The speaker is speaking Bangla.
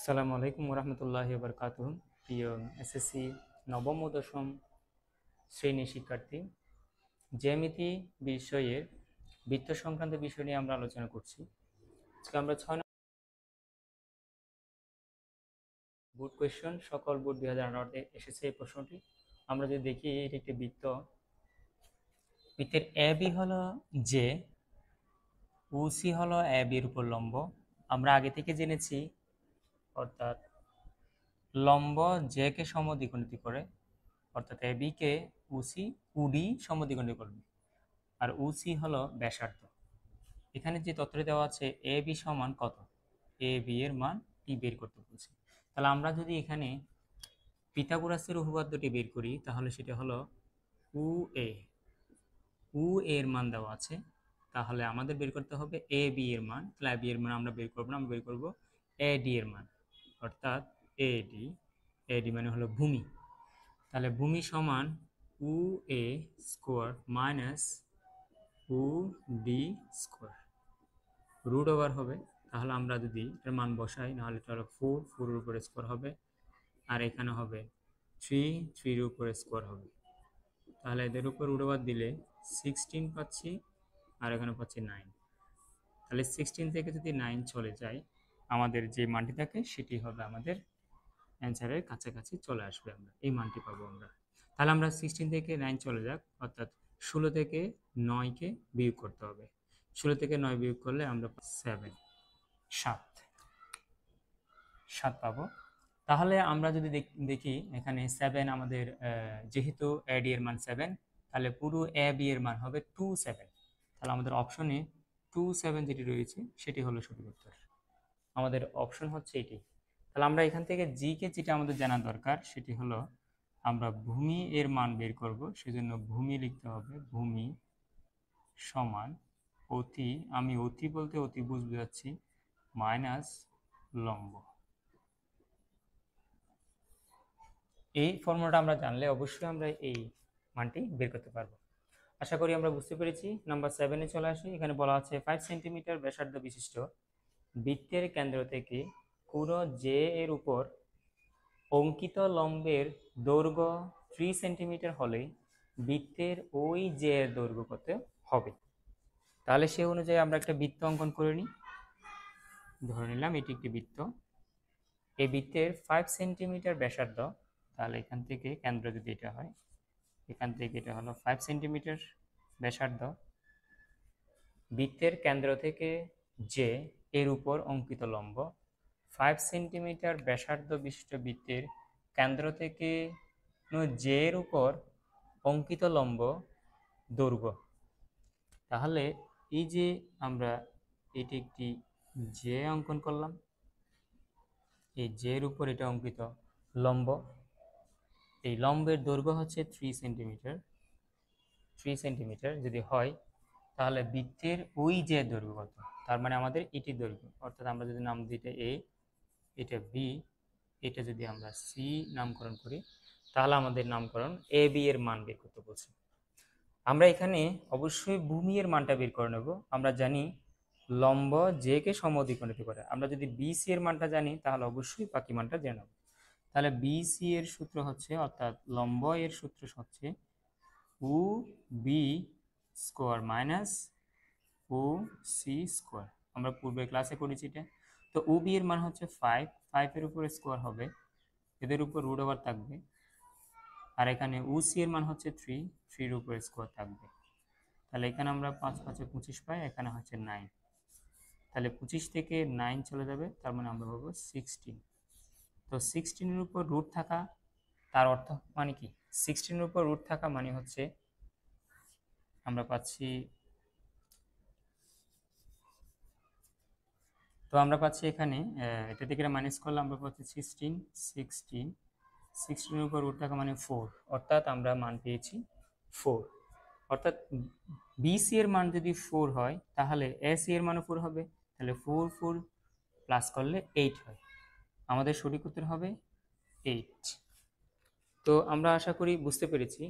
আসসালামু আলাইকুম ওরহমতুল্লাহি ওবরকাতুহ। প্রিয় এসএসসি নবম ও দশম শ্রেণীর শিক্ষার্থী, জ্যামিতি বিষয়ের বৃত্ত সংক্রান্ত বিষয় নিয়ে আমরা আলোচনা করছি। আজকে আমরা 6 বোর্ড কোয়েশ্চন, সকল বোর্ড 2018-তে এসেছে এই প্রশ্নটি। আমরা যদি দেখি, এটি একটি বৃত্ত। বৃত্তের এ বি হলো জে, ওসি হলো এ বির উপর লম্ব। আমরা আগে থেকে জেনেছি, অর্থাৎ লম্ব জে কে সমদ্বিখণ্ডিত করে, অর্থাৎ এ বি কে ওসি ওডি সমদ্বিখণ্ডিত করবে, আর ওসি হলো ব্যাসার্ধ। এখানে যে তথ্যটি দেওয়া আছে এ বি সমান কত, এ বি এর মান টি বের করতে বলছে। তাহলে আমরা যদি এখানে পিথাগোরাসের উপপাদ্যটি বের করি, তাহলে সেটা হলো উ এ, উ এর মান দেওয়া আছে, তাহলে আমাদের বের করতে হবে এ বি এর মান। তাহলে এ বি এর মান আমরা বের করবো না, আমরা বের করবো এ ডি এর মান, অর্থাৎ এ ডি। এ ডি মানে হলো ভূমি। তাহলে ভূমি সমান উ এ স্কোয়ার মাইনাস উ ডি স্কোয়ার, রুট ওভার হবে। তাহলে আমরা যদি এটার মান বসাই, নাহলে এটা হলো 4 এর উপরে স্কোয়ার হবে, আর এখানে হবে 3 এর উপরে স্কোয়ার হবে। তাহলে এদের উপর রুট ওভার দিলে 16 পাচ্ছি, আর এখানে পাচ্ছি 9। তাহলে 16 থেকে যদি 9 চলে যায়, আমাদের যে মানটি থাকে সেটি হবে আমাদের অ্যান্সারের কাছাকাছি চলে আসবে, আমরা এই মানটি পাবো আমরা। তাহলে আমরা 16 থেকে 9 চলে যাক, অর্থাৎ 16 থেকে 9কে বিয়োগ করতে হবে। 16 থেকে 9 বিয়োগ করলে আমরা 7 পাবো। তাহলে আমরা যদি দেখি এখানে 7 আমাদের, যেহেতু এ ডি এর মান 7, তাহলে পুরো এ বি এর মান হবে 27। তাহলে আমাদের অপশনে 27 যেটি রয়েছে সেটি হলো সঠিক উত্তর। আমাদের অপশন হচ্ছে এটি। তাহলে আমরা এখান থেকে জি কে যেটা আমাদের জানা দরকার সেটি হলো, আমরা ভূমি এর মান বের করব, সেজন্য ভূমি লিখতে হবে। ভূমি সমান অতি, আমি অতি বলতে অতিভুজ বোঝাচ্ছি, মাইনাস লম্ব। এই ফর্মুলাটা আমরা জানলে অবশ্যই আমরা এই মানটি বের করতে পারবো। আশা করি আমরা বুঝতে পেরেছি। নাম্বার 7-এ চলে আসি। এখানে বলা আছে 5 সেন্টিমিটার ব্যাসার্ধ বিশিষ্ট বৃত্তের কেন্দ্র থেকে কোণ জে এর উপর অঙ্কিত লম্বের দৈর্ঘ্য 3 সেন্টিমিটার হলে বৃত্তের ওই জে এর দৈর্ঘ্য কত হবে। তাহলে সে অনুযায়ী আমরা একটা বৃত্ত অঙ্কন করে নিই। ধরে নিলাম এটি একটি বৃত্ত। এই বৃত্তের 5 সেন্টিমিটার ব্যাসার্ধ, তাহলে এখান থেকে কেন্দ্র যদি এটা হয়, এখান থেকে এটা হলো 5 সেন্টিমিটার ব্যাসার্ধ। বৃত্তের কেন্দ্র থেকে জে এর উপর অঙ্কিত লম্ব 5 সেন্টিমিটার ব্যাসার্ধ বিশিষ্ট বৃত্তের কেন্দ্র থেকে জে এর উপর অঙ্কিত লম্ব দৈর্ঘ্য। তাহলে এই যে আমরা এটি একটি জে অঙ্কন করলাম, এই জে এর উপর এটা অঙ্কিত লম্ব, এই লম্বের দৈর্ঘ্য হচ্ছে 3 সেন্টিমিটার। 3 সেন্টিমিটার যদি হয়, তাহলে বৃত্তের ওই যে দৈর্ঘ্য কত, তার মানে আমাদের এটি দৈর্ঘ্য, অর্থাৎ আমরা যদি নাম দিই এটা এ, এটা বি, এটা যদি আমরা সি নামকরণ করি, তাহলে আমাদের নামকরণ এ বি এর মান বের করতে বলছে। আমরা এখানে অবশ্যই ভূমি এর মানটা বের করে নেব। আমরা জানি লম্ব জে কে সমদ্বিখণ্ডিত করে। আমরা যদি বি সি এর মানটা জানি, তাহলে অবশ্যই বাকি মানটা জেনে নেব। তাহলে বি সি এর সূত্র হচ্ছে, অর্থাৎ লম্ব এর সূত্র হচ্ছে উ বি স্কোয়ার মাইনাস ও সি স্কোয়ার। আমরা পূর্বে ক্লাসে করেছি এটা। তো ও বি এর মান হচ্ছে 5 এর উপরে স্কোয়ার হবে, এদের উপর রুট ওভার থাকবে, আর এখানে ও সি এর মান হচ্ছে 3 এর উপরে স্কোয়ার থাকবে। তাহলে এখানে আমরা 5 5 25 পাই, এখানে হচ্ছে 9। তাহলে 25 থেকে 9 চলে যাবে, তার মানে আমরা পাবো 16। তো 16 এর উপর রুট থাকা, তার অর্থ মানে কি, 16 এর উপর রুট থাকা মানে হচ্ছে আমরা পাচ্ছি, তো আমরা পাচ্ছি এখানে এটা থেকে মাইনাস করলে আমরা পাচ্ছি 16 এর উপর রুট থাকা মানে 4, অর্থাৎ আমরা মান পেয়েছি 4। অর্থাৎ বিসি এর মান যদি 4 হয়, তাহলে এসি এর মানও 4 হবে। তাহলে 4 প্লাস করলে 8 হয়। আমাদের সঠিক উত্তর হবে 8। তো আমরা আশা করি বুঝতে পেরেছি